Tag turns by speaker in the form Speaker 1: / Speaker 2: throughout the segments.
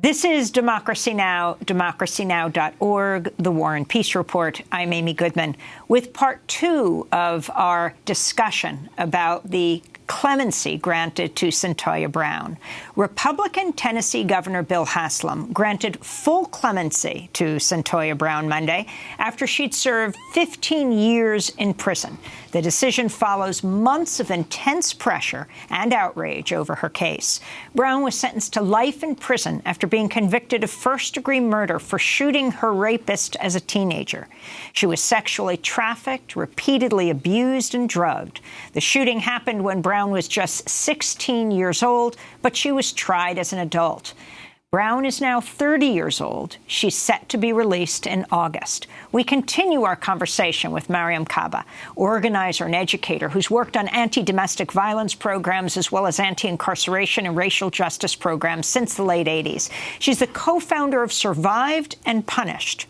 Speaker 1: This is Democracy Now!, democracynow.org, The War and Peace Report. I'm Amy Goodman with part 2 of our discussion about the clemency granted to Cyntoia Brown. Republican Tennessee Governor Bill Haslam granted full clemency to Cyntoia Brown Monday after she'd served 15 years in prison. The decision follows months of intense pressure and outrage over her case. Brown was sentenced to life in prison after being convicted of first-degree murder for shooting her rapist as a teenager. She was sexually trafficked, repeatedly abused, and drugged. The shooting happened when Brown was just 16 years old, but she was tried as an adult. Brown is now 30 years old. She's set to be released in August. We continue our conversation with Mariame Kaba, organizer and educator who's worked on anti-domestic violence programs as well as anti-incarceration and racial justice programs since the late 80s. She's the co-founder of Survived and Punished,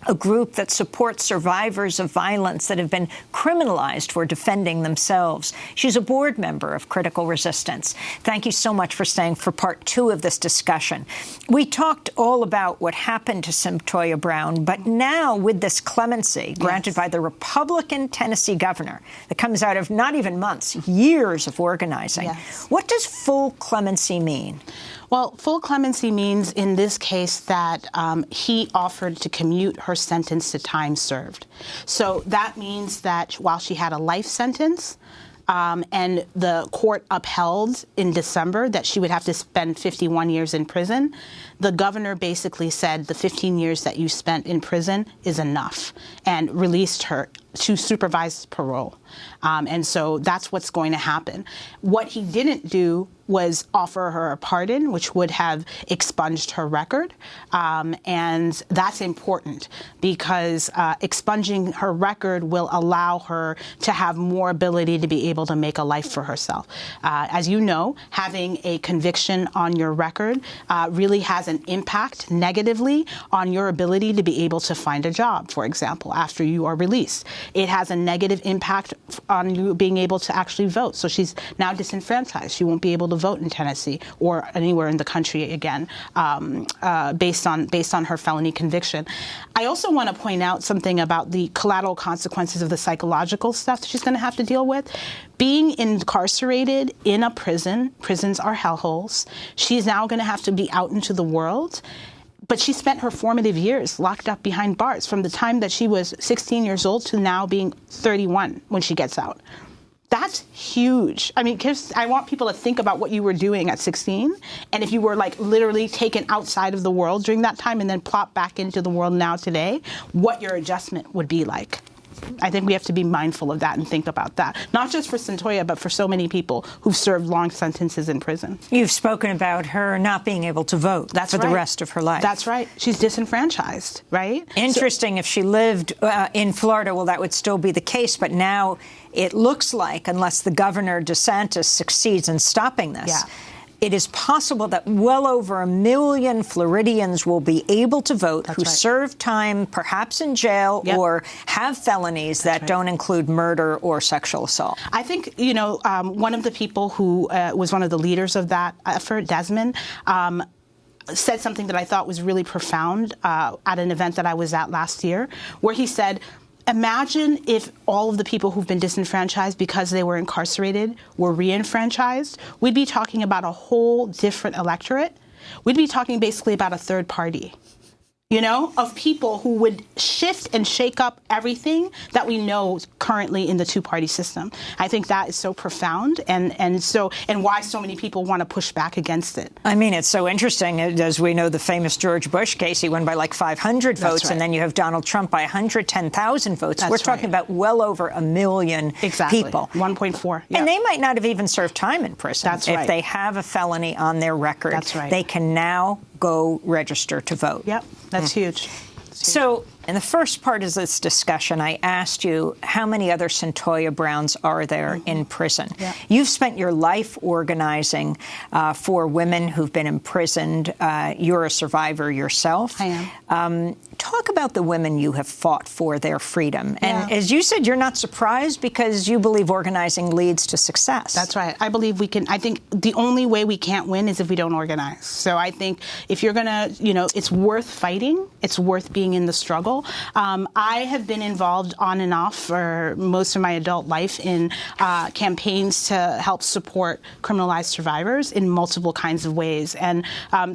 Speaker 1: a group that supports survivors of violence that have been criminalized for defending themselves. She's a board member of Critical Resistance. Thank you so much for staying for part 2 of this discussion. We talked all about what happened to Cyntoia Brown, but now with this clemency granted by the Republican Tennessee governor that comes out of not even months, years of organizing. What does full clemency mean?
Speaker 2: Well, full clemency means in this case that he offered to commute her sentence to time served. So that means that while she had a life sentence, and the court upheld in December that she would have to spend 51 years in prison, the governor basically said the 15 years that you spent in prison is enough and released her to supervised parole. And so that's what's going to happen. What he didn't do was offer her a pardon, which would have expunged her record. And that's important because expunging her record will allow her to have more ability to be able to make a life for herself. As you know, having a conviction on your record really has an impact negatively on your ability to be able to find a job, for example, after you are released. It has a negative impact on you being able to actually vote. So she's now disenfranchised. She won't be able to vote in Tennessee or anywhere in the country again, based on her felony conviction. I also want to point out something about the collateral consequences of the psychological stuff that she's going to have to deal with. Being incarcerated in a prison, prisons are hellholes. She's now going to have to be out into the world. But she spent her formative years locked up behind bars from the time that she was 16 years old to now being 31 when she gets out. That's huge. I mean, I want people to think about what you were doing at 16. And if you were like literally taken outside of the world during that time and then plopped back into the world now today, what your adjustment would be like. I think we have to be mindful of that and think about that, not just for Cyntoia, but for so many people who've served long sentences in prison.
Speaker 1: You've spoken about her not being able to vote for the rest of her life.
Speaker 2: That's right. She's disenfranchised, right?
Speaker 1: Interesting. If she lived in Florida, well, that would still be the case. But now it looks like, unless the governor DeSantis succeeds in stopping this, it is possible that well over 1 million Floridians will be able to vote who serve time, perhaps in jail, or have felonies that don't include murder or sexual assault.
Speaker 2: I think, you know, one of the people who was one of the leaders of that effort, Desmond, said something that I thought was really profound at an event that I was at last year, where he said, imagine if all of the people who've been disenfranchised because they were incarcerated were re-enfranchised. We'd be talking about a whole different electorate. We'd be talking basically about a third party, you know, of people who would shift and shake up everything that we know currently in the two-party system. I think that is so profound and why so many people want to push back against it.
Speaker 1: I mean, it's so interesting. As we know, the famous George Bush case, he won by like 500 votes, and then you have Donald Trump by 110,000 votes. We're talking about well over 1 million people.
Speaker 2: 1.4. Yep.
Speaker 1: And they might not have even served time in prison. If they have a felony on their record, they can now go register to vote.
Speaker 2: Yep, that's huge.
Speaker 1: So In the first part of this discussion, I asked you how many other Cyntoia Browns are there in prison.
Speaker 2: Yeah.
Speaker 1: You've spent your life organizing for women who've been imprisoned. You're a survivor yourself.
Speaker 2: I am.
Speaker 1: Talk about the women you have fought for their freedom. And
Speaker 2: Yeah.
Speaker 1: as you said, you're not surprised because you believe organizing leads to success.
Speaker 2: That's right. I believe we can. I think the only way we can't win is if we don't organize. So I think if you're going to, it's worth fighting. It's worth being in the struggle. I have been involved on and off for most of my adult life in campaigns to help support criminalized survivors in multiple kinds of ways. And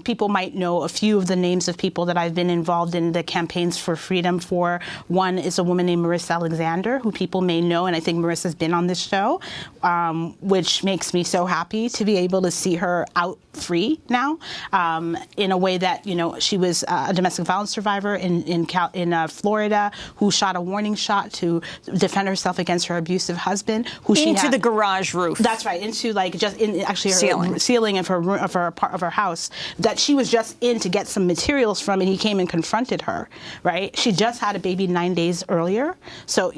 Speaker 2: people might know a few of the names of people that I've been involved in the campaigns for freedom for. One is a woman named Marissa Alexander, who people may know, and I think Marissa's been on this show, which makes me so happy to be able to see her out free now, in a way that, she was a domestic violence survivor in Florida who shot a warning shot to defend herself against her abusive husband.
Speaker 1: Into the garage roof.
Speaker 2: That's right, into her
Speaker 1: ceiling
Speaker 2: of her house that she was just in to get some materials from, and he came and confronted her. Right, she just had a baby 9 days earlier, so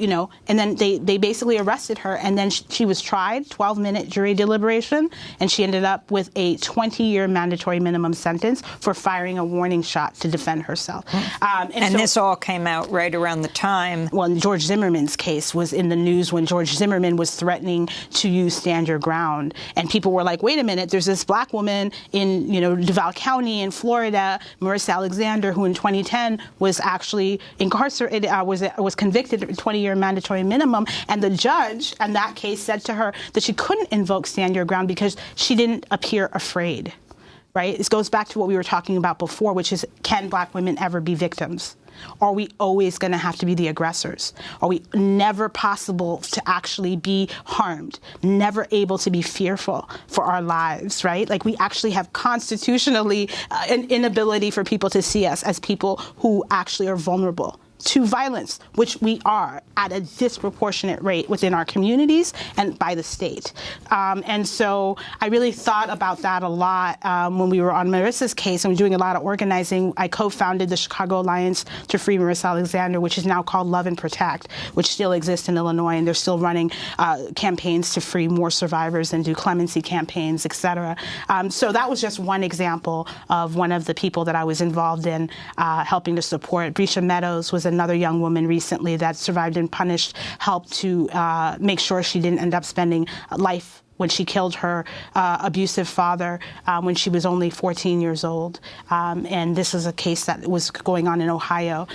Speaker 2: and then they basically arrested her, and then she was tried, 12-minute jury deliberation, and she ended up with a 20-year mandatory minimum sentence for firing a warning shot to defend herself.
Speaker 1: And so, this all came out right around the time.
Speaker 2: Well, George Zimmerman's case was in the news when George Zimmerman was threatening to use Stand Your Ground, and people were like, "Wait a minute! There's this black woman in Duval County in Florida, Marissa Alexander, who in 2010 was actually incarcerated, was convicted of a 20-year mandatory minimum, and the judge in that case said to her that she couldn't invoke Stand Your Ground because she didn't appear afraid." Right? This goes back to what we were talking about before, which is, can black women ever be victims? Are we always going to have to be the aggressors? Are we never possible to actually be harmed? Never able to be fearful for our lives, right? Like, we actually have constitutionally an inability for people to see us as people who actually are vulnerable to violence, which we are at a disproportionate rate within our communities and by the state. And so I really thought about that a lot when we were on Marissa's case and we're doing a lot of organizing. I co-founded the Chicago Alliance to Free Marissa Alexander, which is now called Love and Protect, which still exists in Illinois, and they're still running campaigns to free more survivors and do clemency campaigns, et cetera. So that was just one example of one of the people that I was involved in helping to support. Brescia Meadows was another young woman recently that survived and punished, helped to make sure she didn't end up spending life when she killed her abusive father when she was only 14 years old. And this is a case that was going on in Ohio.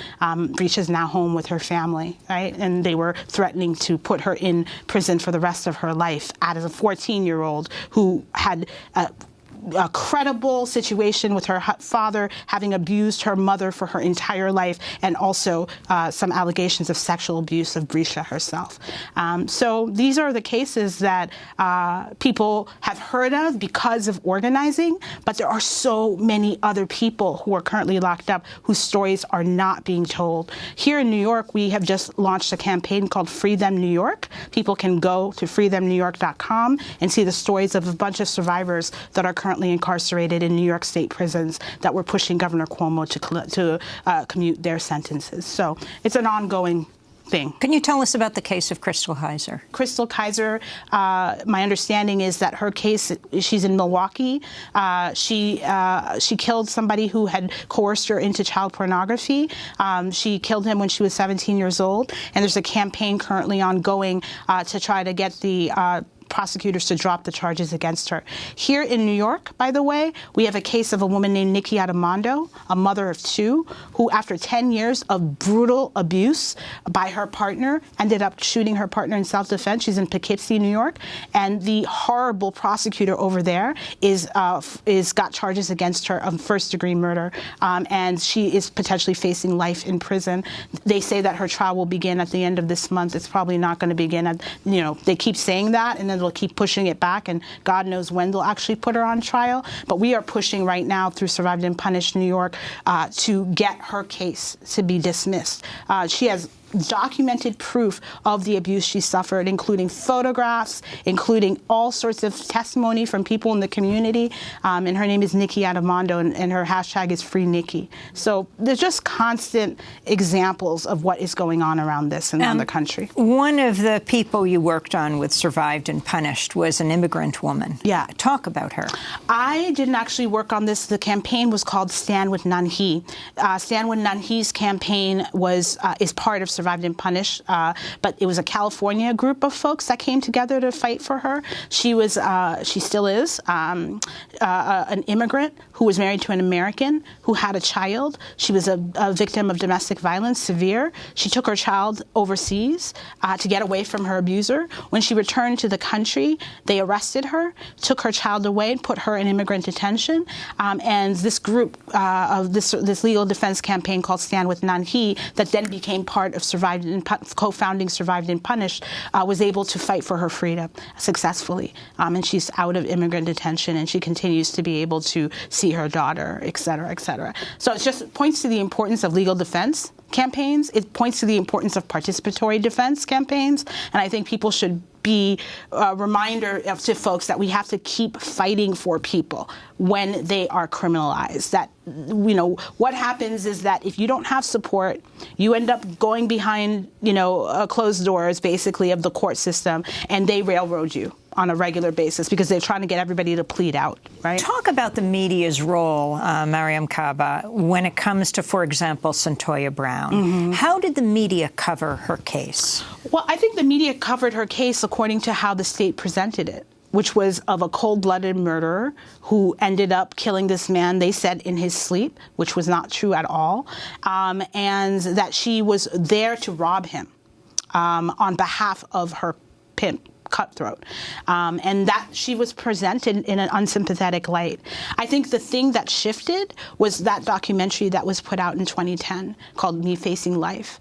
Speaker 2: Brescia's now home with her family, right? And they were threatening to put her in prison for the rest of her life as a 14-year-old who had a credible situation with her father having abused her mother for her entire life, and also some allegations of sexual abuse of Brescia herself. So these are the cases that people have heard of because of organizing, but there are so many other people who are currently locked up whose stories are not being told. Here in New York, we have just launched a campaign called Free Them New York. People can go to freethemnewyork.com and see the stories of a bunch of survivors that are currently incarcerated in New York State prisons that were pushing Governor Cuomo to commute their sentences. So it's an ongoing thing. Can you tell us about the case of Crystal Kaiser? Crystal Kaiser, my understanding is that her case, she's in Milwaukee. She killed somebody who had coerced her into child pornography. She killed him when she was 17 years old. And there's a campaign currently ongoing to try to get the prosecutors to drop the charges against her. Here in New York, by the way, we have a case of a woman named Nikki Armando, a mother of two, who after 10 years of brutal abuse by her partner, ended up shooting her partner in self-defense. She's in Poughkeepsie, New York, and the horrible prosecutor over there is got charges against her of first-degree murder, and she is potentially facing life in prison. They say that her trial will begin at the end of this month. It's probably not going to begin at, they keep saying that, and then they'll keep pushing it back, and God knows when they'll actually put her on trial. But we are pushing right now through Survived and Punished New York to get her case to be dismissed. She has documented proof of the abuse she suffered, including photographs, including all sorts of testimony from people in the community. And her name is Nikki Adamondo, and her hashtag is Free Nikki. So there's just constant examples of what is going on around this and around the country.
Speaker 1: One of the people you worked on with Survived and Punished was an immigrant woman.
Speaker 2: Yeah.
Speaker 1: Talk about her.
Speaker 2: I didn't actually work on this. The campaign was called Stand With None He. Stand With None He's campaign is part of Survived and Punished, but it was a California group of folks that came together to fight for her. She still is, an immigrant who was married to an American who had a child. She was a victim of domestic violence, severe. She took her child overseas to get away from her abuser. When she returned to the country, they arrested her, took her child away, and put her in immigrant detention. And this group of this legal defense campaign called Stand With None He, that then became part of co-founding Survived and Punished, was able to fight for her freedom successfully. And she's out of immigrant detention, and she continues to be able to see her daughter, et cetera, et cetera. So it just points to the importance of legal defense campaigns. It points to the importance of participatory defense campaigns. And I think people should be a reminder to folks that we have to keep fighting for people when they are criminalized. That, what happens is that if you don't have support, you end up going behind, closed doors, basically, of the court system, and they railroad you on a regular basis because they're trying to get everybody to plead out, right?
Speaker 1: Talk about the media's role, Mariame Kaba, when it comes to, for example, Cyntoia Brown. Mm-hmm. How did the media cover her case?
Speaker 2: Well, I think the media covered her case according to how the state presented it, which was of a cold-blooded murderer who ended up killing this man, they said, in his sleep, which was not true at all, and that she was there to rob him on behalf of her pimp, Cutthroat, and that she was presented in an unsympathetic light. I think the thing that shifted was that documentary that was put out in 2010 called Me Facing Life,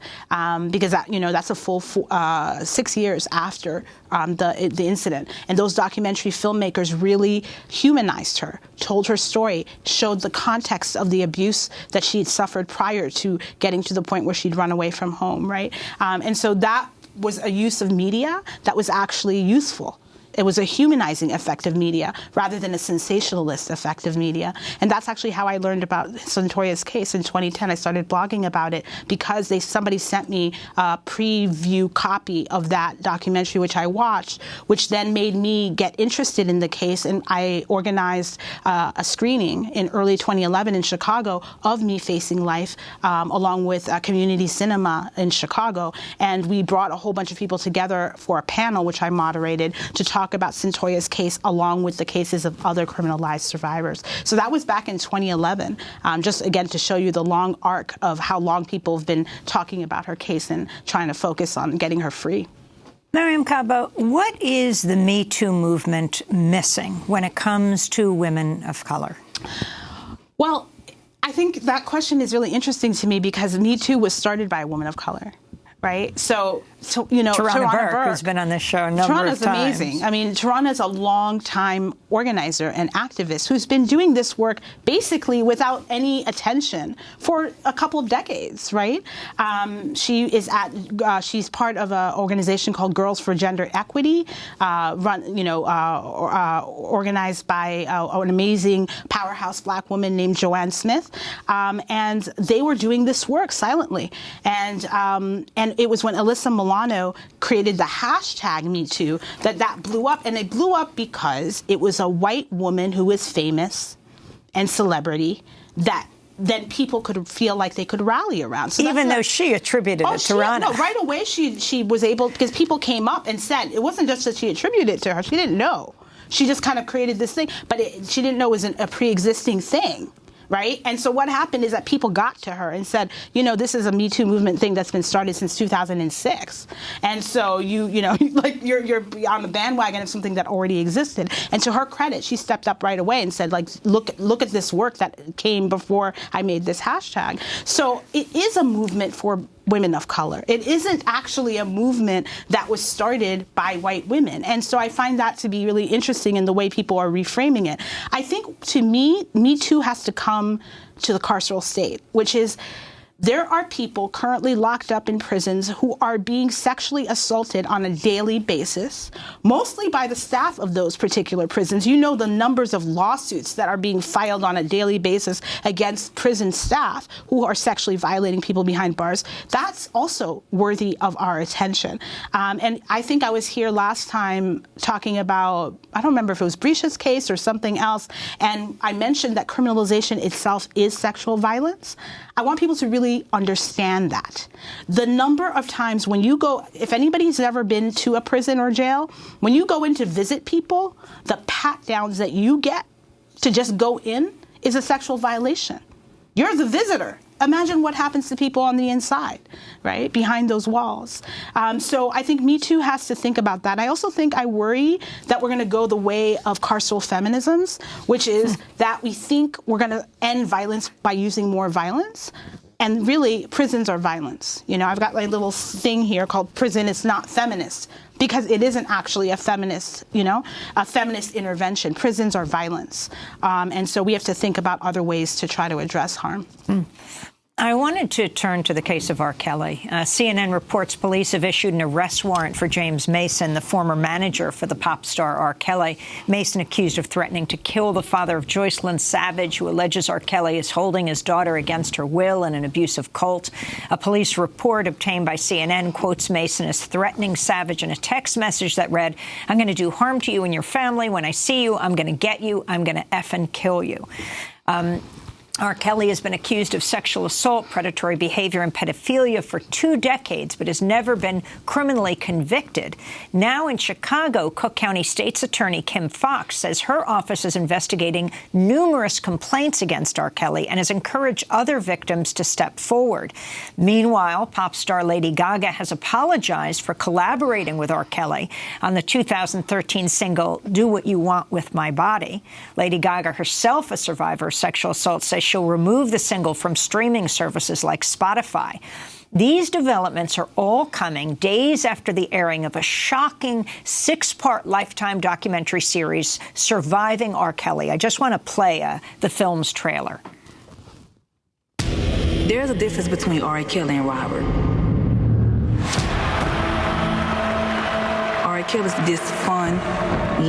Speaker 2: because that's a full 6 years after the incident, and those documentary filmmakers really humanized her, told her story, showed the context of the abuse that she'd suffered prior to getting to the point where she'd run away from home, right? And so that was a use of media that was actually useful. It was a humanizing effect of media rather than a sensationalist effect of media. And that's actually how I learned about Cyntoia's case in 2010. I started blogging about it because somebody sent me a preview copy of that documentary, which I watched, which then made me get interested in the case. And I organized a screening in early 2011 in Chicago of Me Facing Life, along with Community Cinema in Chicago. And we brought a whole bunch of people together for a panel, which I moderated, to talk about Cyntoia's case along with the cases of other criminalized survivors. So that was back in 2011, just again to show you the long arc of how long people have been talking about her case and trying to focus on getting her free.
Speaker 1: Mariame Kaba, what is the Me Too movement missing when it comes to women of color?
Speaker 2: Well, I think that question is really interesting to me because Me Too was started by a woman of color. Right? So
Speaker 1: Tarana Burke, who's been on this show a number of times.
Speaker 2: Tarana's amazing. I mean, Tarana's a long-time organizer and activist who's been doing this work basically without any attention for a couple of decades, right? She's part of an organization called Girls for Gender Equity, organized by an amazing powerhouse Black woman named Joanne Smith, and they were doing this work silently, and it was when Alyssa Milano created the hashtag #MeToo that blew up. And it blew up because it was a white woman who was famous and celebrity that then people could feel like they could rally around. So
Speaker 1: even though she attributed it to Tarana.
Speaker 2: No, right away she was able, because people came up and said, it wasn't just that she attributed it to her. She didn't know. She just kind of created this thing. But she didn't know it was a pre-existing thing. Right? And so what happened is that people got to her and said, this is a Me Too movement thing that's been started since 2006. And so you're on the bandwagon of something that already existed. And to her credit, she stepped up right away and said, look at this work that came before I made this hashtag. So it is a movement for women of color. It isn't actually a movement that was started by white women. And so I find that to be really interesting in the way people are reframing it. I think, to me, Me Too has to come to the carceral state, which is There are people currently locked up in prisons who are being sexually assaulted on a daily basis, mostly by the staff of those particular prisons. You know the numbers of lawsuits that are being filed on a daily basis against prison staff who are sexually violating people behind bars. That's also worthy of our attention. And I think I was here last time talking about, I don't remember if it was Brisha's case or something else, and I mentioned that criminalization itself is sexual violence. I want people to really understand that. The number of times when you go, if anybody's ever been to a prison or jail, when you go in to visit people, the pat downs that you get to just go in is a sexual violation. You're the visitor. Imagine what happens to people on the inside, right, behind those walls. So I think Me Too has to think about that. I also think I worry that we're going to go the way of carceral feminisms, which is that we think we're going to end violence by using more violence. And really, prisons are violence. You know, I've got my little thing here called Prison is Not Feminist, because it isn't actually a feminist, a feminist intervention. Prisons are violence. And so we have to think about other ways to try to address harm.
Speaker 1: I wanted to turn to the case of R. Kelly. CNN reports police have issued an arrest warrant for James Mason, the former manager for the pop star R. Kelly. Mason accused of threatening to kill the father of Joycelyn Savage, who alleges R. Kelly is holding his daughter against her will in an abusive cult. A police report obtained by CNN quotes Mason as threatening Savage in a text message that read, "I'm going to do harm to you and your family. When I see you, I'm going to get you. I'm going to effing kill you." R. Kelly has been accused of sexual assault, predatory behavior, and pedophilia for 2 decades, but has never been criminally convicted. Now in Chicago, Cook County State's Attorney Kim Foxx says her office is investigating numerous complaints against R. Kelly and has encouraged other victims to step forward. Meanwhile, pop star Lady Gaga has apologized for collaborating with R. Kelly on the 2013 single Do What You Want With My Body. Lady Gaga, herself a survivor of sexual assault, says she'll remove the single from streaming services like Spotify. These developments are all coming days after the airing of a shocking 6-part Lifetime documentary series, Surviving R. Kelly. I just want to play the film's trailer.
Speaker 3: There's a difference between R. Kelly and Robert. R. Kelly's this fun,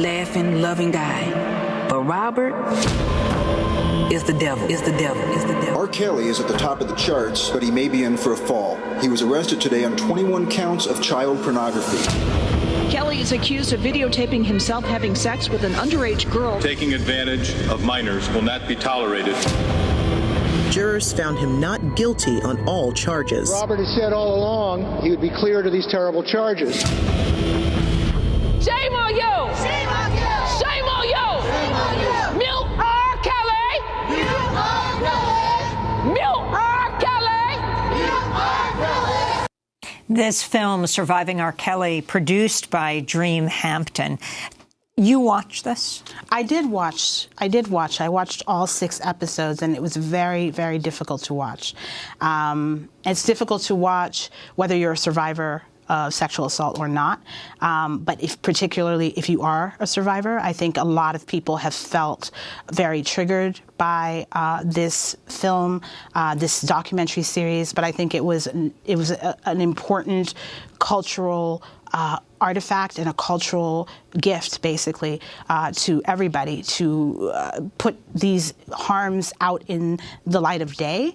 Speaker 3: laughing, loving guy. But Robert is the devil, is the devil, is the devil.
Speaker 4: R. Kelly is at the top of the charts, but he may be in for a fall. He was arrested today on 21 counts of child pornography.
Speaker 5: Kelly is accused of videotaping himself having sex with an underage girl.
Speaker 6: Taking advantage of minors will not be tolerated.
Speaker 7: Jurors found him not guilty on all charges.
Speaker 8: Robert has said all along he would be cleared of these terrible charges.
Speaker 9: Shame on you! Shame on you! Shame on you! Shame on you! Milk R. Kelly! Milk R. Kelly! Milk R. Kelly! Milk R. Kelly!
Speaker 1: This film, Surviving R. Kelly, produced by Dream Hampton. You watched this?
Speaker 2: I did watch. I watched all 6 episodes, and it was very, very difficult to watch. It's difficult to watch whether you're a survivor of sexual assault or not. But particularly if you are a survivor, I think a lot of people have felt very triggered by this film, this documentary series. But I think it was an important cultural artifact and a cultural gift, basically, to everybody to put these harms out in the light of day,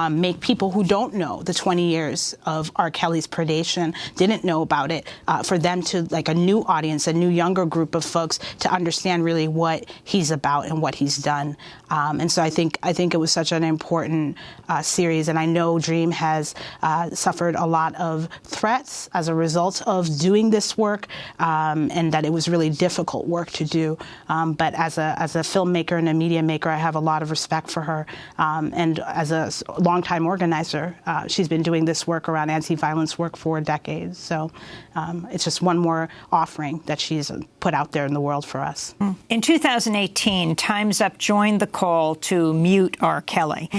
Speaker 2: make people who don't know the 20 years of R. Kelly's predation, didn't know about it, for them to, like a new audience, a new younger group of folks, to understand really what he's about and what he's done. And so I think it was such an important series, and I know Dream has suffered a lot of threats as a result of doing this work, and that it was really difficult work to do. But as a filmmaker and a media maker, I have a lot of respect for her. And as a longtime organizer, she's been doing this work around anti-violence work for decades. So it's just one more offering that she's put out there in the world for us.
Speaker 1: In 2018, Time's Up joined the call to mute R. Kelly.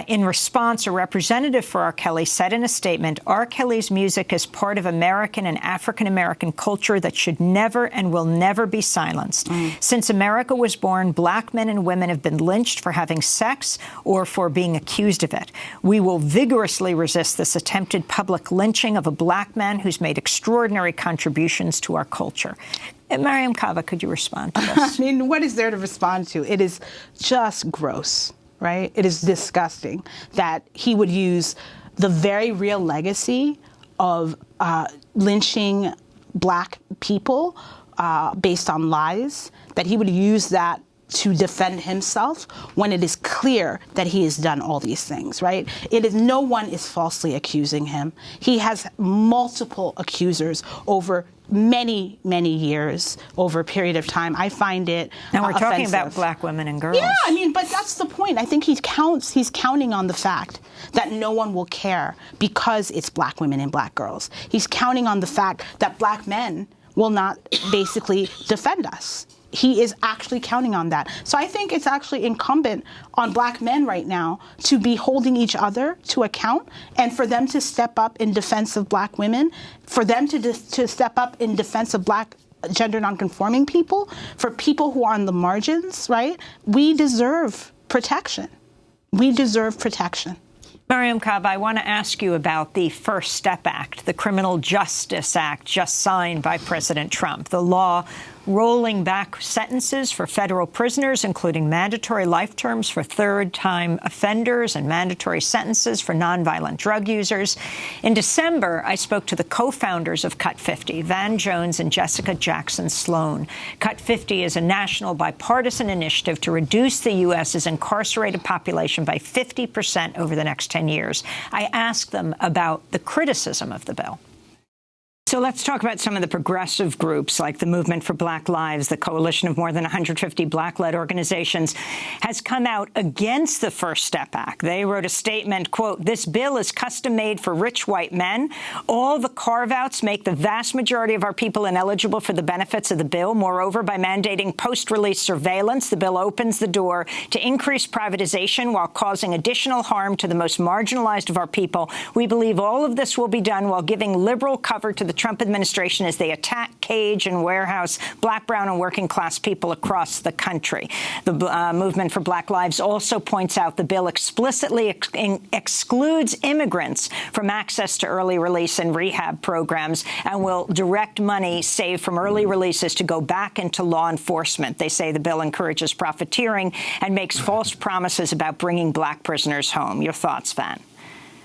Speaker 1: In response, a representative for R. Kelly said in a statement, R. Kelly's music is part of American and African-American culture that should never and will never be silenced. Since America was born, black men and women have been lynched for having sex or for being accused of it. We will vigorously resist this attempted public lynching of a black man who's made extraordinary contributions to our culture. Mariame Kaba, could you respond to this?
Speaker 2: I mean, what is there to respond to? It is just gross, right? It is disgusting that he would use the very real legacy of lynching black people based on lies, that he would use that to defend himself when it is clear that he has done all these things, right? No one is falsely accusing him. He has multiple accusers over many, many years, over a period of time. I find it
Speaker 1: And we're talking
Speaker 2: offensive.
Speaker 1: about black women and girls.
Speaker 2: Yeah, I mean, but that's the point. I think he's counting on the fact that no one will care because it's black women and black girls. He's counting on the fact that black men will not basically defend us. He is actually counting on that. So I think it's actually incumbent on black men right now to be holding each other to account and for them to step up in defense of black women, for them to step up in defense of black gender nonconforming people, for people who are on the margins, right? We deserve protection. We deserve protection.
Speaker 1: Mariame Kaba, I want to ask you about the First Step Act, the Criminal Justice Act just signed by President Trump. The law rolling back sentences for federal prisoners, including mandatory life terms for third-time offenders and mandatory sentences for nonviolent drug users. In December, I spoke to the co-founders of Cut 50, Van Jones and Jessica Jackson Sloan. Cut 50 is a national bipartisan initiative to reduce the U.S.'s incarcerated population by 50% over the next 10 years. I asked them about the criticism of the bill. So let's talk about some of the progressive groups like the Movement for Black Lives. The coalition of more than 150 black-led organizations has come out against the First Step Act. They wrote a statement, quote, "This bill is custom-made for rich white men. All the carve-outs make the vast majority of our people ineligible for the benefits of the bill. Moreover, by mandating post-release surveillance, the bill opens the door to increased privatization while causing additional harm to the most marginalized of our people. We believe all of this will be done while giving liberal cover to the Trump administration as they attack, cage, and warehouse black, brown, and working-class people across the country." The Movement for Black Lives also points out the bill explicitly excludes immigrants from access to early release and rehab programs and will direct money saved from early releases to go back into law enforcement. They say the bill encourages profiteering and makes false promises about bringing black prisoners home. Your thoughts, Van?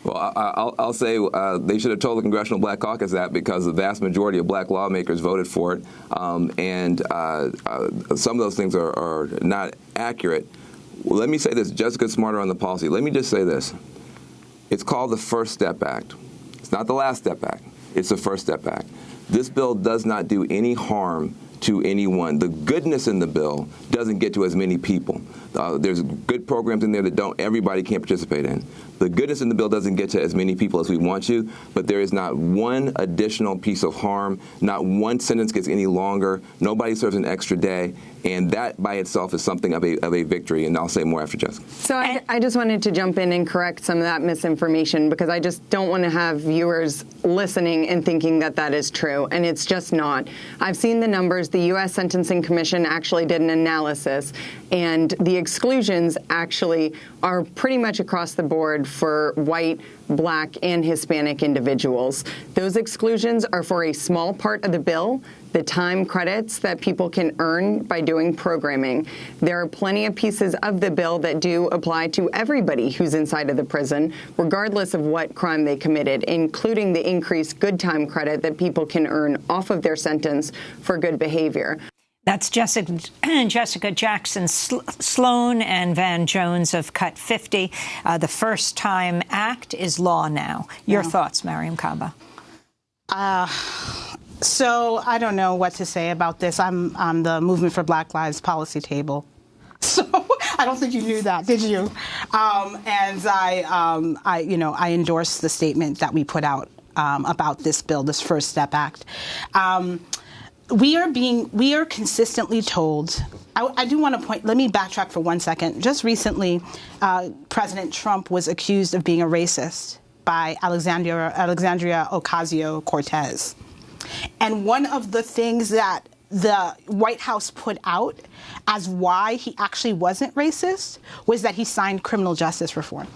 Speaker 10: Well, I'll say they should have told the Congressional Black Caucus that, because the vast majority of black lawmakers voted for it, and some of those things are not accurate. Well, let me say this. Jessica's smarter on the policy. Let me just say this. It's called the First Step Act. It's not the Last Step Act. It's the First Step Act. This bill does not do any harm to anyone. The goodness in the bill doesn't get to as many people. There's good programs in there that everybody can't participate in. The goodness in the bill doesn't get to as many people as we want to, but there is not one additional piece of harm, not one sentence gets any longer, nobody serves an extra day, and that by itself is something of a victory, and I'll say more after Jessica.
Speaker 11: So I just wanted to jump in and correct some of that misinformation, because I just don't want to have viewers listening and thinking that that is true, and it's just not. I've seen the numbers. The U.S. Sentencing Commission actually did an analysis, and the exclusions actually are pretty much across the board for white, black, and Hispanic individuals. Those exclusions are for a small part of the bill, the time credits that people can earn by doing programming. There are plenty of pieces of the bill that do apply to everybody who's inside of the prison, regardless of what crime they committed, including the increased good time credit that people can earn off of their sentence for good behavior.
Speaker 1: That's Jessica Jackson Sloan and Van Jones of Cut 50. The First Time Act is law now. Your thoughts, Mariame Kaba?
Speaker 2: So I don't know what to say about this. I'm on the Movement for Black Lives policy table. So I don't think you knew that, did you? And I endorse the statement that we put out about this bill, this First Step Act. we are consistently told. I do want to point, let me backtrack for 1 second. Just recently, President Trump was accused of being a racist by Alexandria Ocasio-Cortez. And one of the things that the White House put out as why he actually wasn't racist was that he signed criminal justice reform.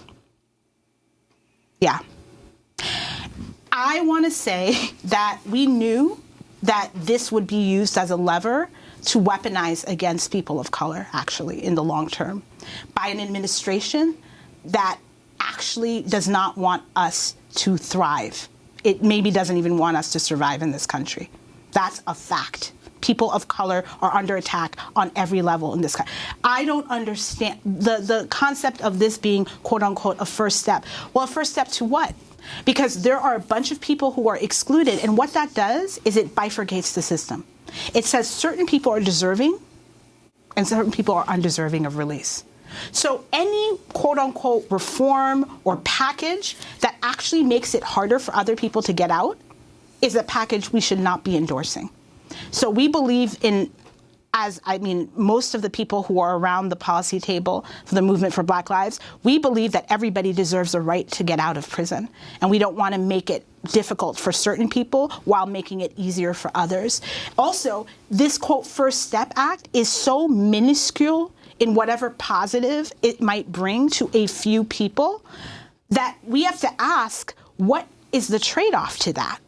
Speaker 2: Yeah. I want to say that we knew that this would be used as a lever to weaponize against people of color, actually, in the long term, by an administration that actually does not want us to thrive. It maybe doesn't even want us to survive in this country. That's a fact. People of color are under attack on every level in this country. I don't understand the concept of this being, quote unquote, a first step. Well, a first step to what? Because there are a bunch of people who are excluded, and what that does is it bifurcates the system. It says certain people are deserving and certain people are undeserving of release. So any quote-unquote reform or package that actually makes it harder for other people to get out is a package we should not be endorsing. So we believe in, most of the people who are around the policy table for the Movement for Black Lives, we believe that everybody deserves a right to get out of prison. And we don't want to make it difficult for certain people while making it easier for others. Also, this, quote, First Step Act is so minuscule in whatever positive it might bring to a few people that we have to ask, what is the trade-off to that,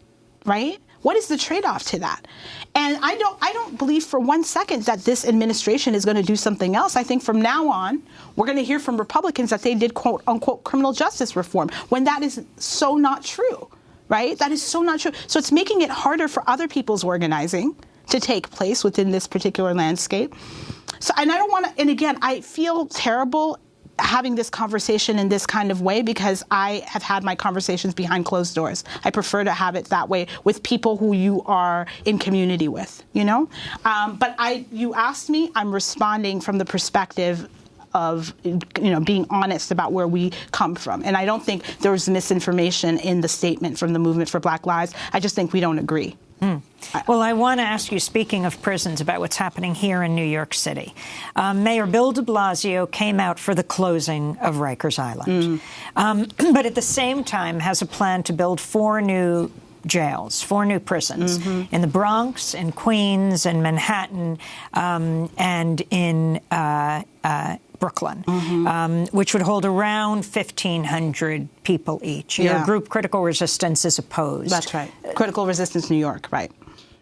Speaker 2: right? What is the trade-off to that? And I don't believe for 1 second that this administration is going to do something else. I think from now on, we're going to hear from Republicans that they did, quote unquote, criminal justice reform, when that is so not true, right? That is so not true. So it's making it harder for other people's organizing to take place within this particular landscape. So, and I don't want to, and again, I feel terrible having this conversation in this kind of way because I have had my conversations behind closed doors. I prefer to have it that way with people who you are in community with, you know? But you asked me, I'm responding from the perspective of, being honest about where we come from. And I don't think there was misinformation in the statement from the Movement for Black Lives. I just think we don't agree.
Speaker 1: Well, I want to ask you, speaking of prisons, about what's happening here in New York City. Mayor Bill de Blasio came out for the closing of Rikers Island, but at the same time has a plan to build 4 new jails, 4 new prisons in the Bronx, in Queens, in Manhattan, and in Brooklyn, which would hold around 1,500 people each. Your group, Critical Resistance, is opposed.
Speaker 2: That's right. Critical Resistance New York, right.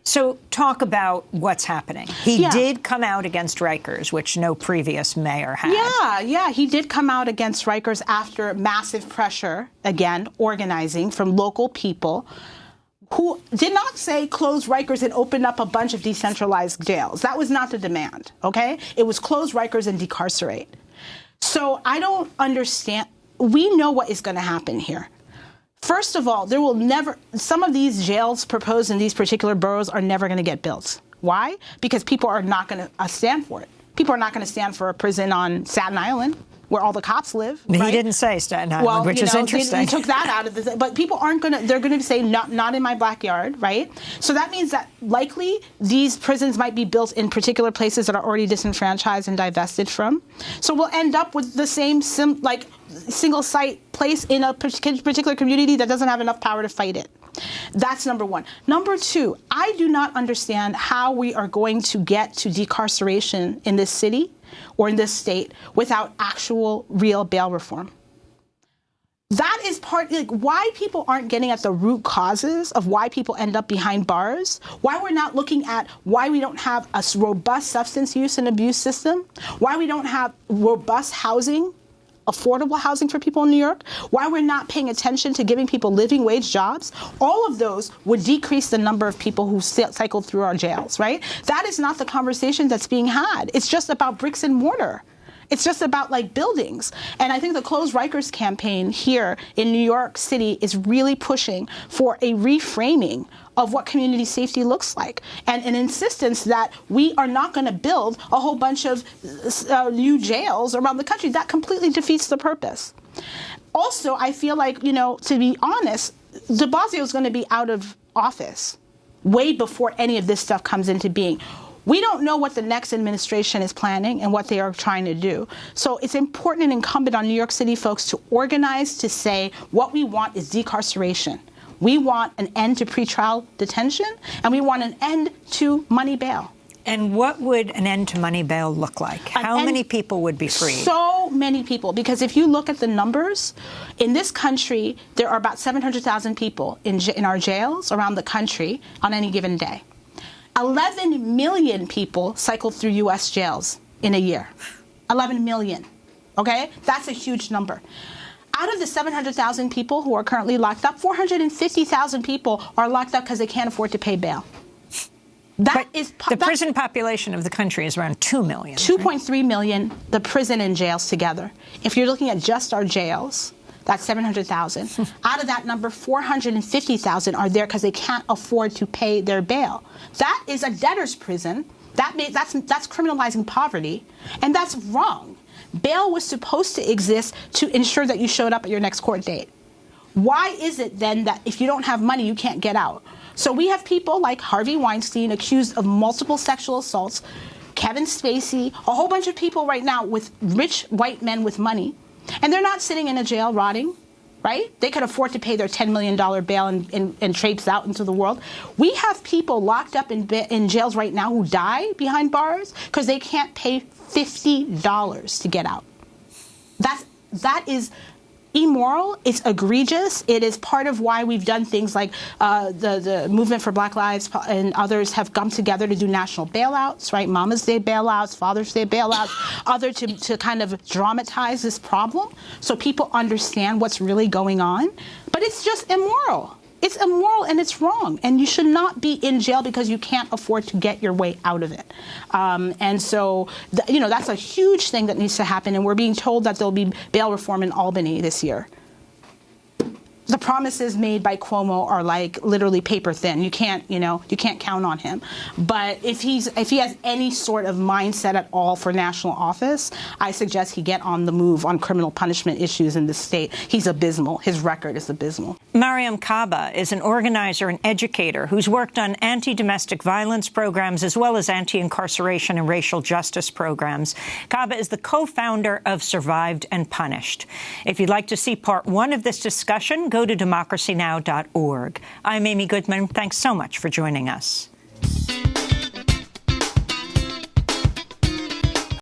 Speaker 1: So talk about what's happening. He did come out against Rikers, which no previous mayor had.
Speaker 2: Yeah, he did come out against Rikers after massive pressure, again, organizing from local people who did not say close Rikers and open up a bunch of decentralized jails. That was not the demand, okay? It was close Rikers and decarcerate. So I don't understand. We know what is going to happen here. First of all, some of these jails proposed in these particular boroughs are never going to get built. Why? Because people are not going to stand for it. People are not going to stand for a prison on Staten Island, where all the cops live.
Speaker 1: He
Speaker 2: right?
Speaker 1: didn't say Staten Island, which is interesting.
Speaker 2: He took that out of the but people aren't going to, they're going to say not in my backyard, right? So that means that likely these prisons might be built in particular places that are already disenfranchised and divested from. So we'll end up with the same single site place in a particular community that doesn't have enough power to fight it. That's number one. Number two, I do not understand how we are going to get to decarceration in this city or in this state without actual real bail reform. That is why people aren't getting at the root causes of why people end up behind bars, why we're not looking at why we don't have a robust substance use and abuse system, why we don't have robust housing, affordable housing for people in New York, why we're not paying attention to giving people living wage jobs. All of those would decrease the number of people who cycle through our jails, right? That is not the conversation that's being had. It's just about bricks and mortar. It's just about buildings. And I think the Close Rikers campaign here in New York City is really pushing for a reframing of what community safety looks like and an insistence that we are not going to build a whole bunch of new jails around the country. That completely defeats the purpose. Also, I feel like, to be honest, de Blasio is going to be out of office way before any of this stuff comes into being. We don't know what the next administration is planning and what they are trying to do. So it's important and incumbent on New York City folks to organize to say what we want is decarceration. We want an end to pretrial detention, and we want an end to money bail.
Speaker 1: And what would an end to money bail look like? How many people would be freed?
Speaker 2: So many people, because if you look at the numbers, in this country, there are about 700,000 people in our jails around the country on any given day. 11 million people cycle through U.S. jails in a year. 11 million, okay? That's a huge number. Out of the 700,000 people who are currently locked up, 450,000 people are locked up because they can't afford to pay bail.
Speaker 1: The prison population of the country is around 2 million.
Speaker 2: 2.3 million, the prison and jails together. If you're looking at just our jails, that's 700,000. Out of that number, 450,000 are there because they can't afford to pay their bail. That is a debtor's prison. That's criminalizing poverty, and that's wrong. Bail was supposed to exist to ensure that you showed up at your next court date. Why is it then that if you don't have money, you can't get out? So we have people like Harvey Weinstein accused of multiple sexual assaults, Kevin Spacey, a whole bunch of people right now with rich white men with money. And they're not sitting in a jail rotting, right? They could afford to pay their $10 million bail and traipse out into the world. We have people locked up in jails right now who die behind bars because they can't pay $50 to get out. That is immoral. It's egregious. It is part of why we've done things like the Movement for Black Lives and others have come together to do national bailouts, right? Mama's Day bailouts, Father's Day bailouts, to kind of dramatize this problem so people understand what's really going on. But it's just immoral. It's immoral and it's wrong. And you should not be in jail because you can't afford to get your way out of it. And so, that's a huge thing that needs to happen. And we're being told that there'll be bail reform in Albany this year. The promises made by Cuomo are like literally paper thin. You can't count on him. But if he has any sort of mindset at all for national office, I suggest he get on the move on criminal punishment issues in this state. He's abysmal. His record is abysmal.
Speaker 1: Mariame Kaba is an organizer and educator who's worked on anti-domestic violence programs as well as anti-incarceration and racial justice programs. Kaba is the co-founder of Survived and Punished. If you'd like to see part 1 of this discussion, go to democracynow.org. I'm Amy Goodman. Thanks so much for joining us.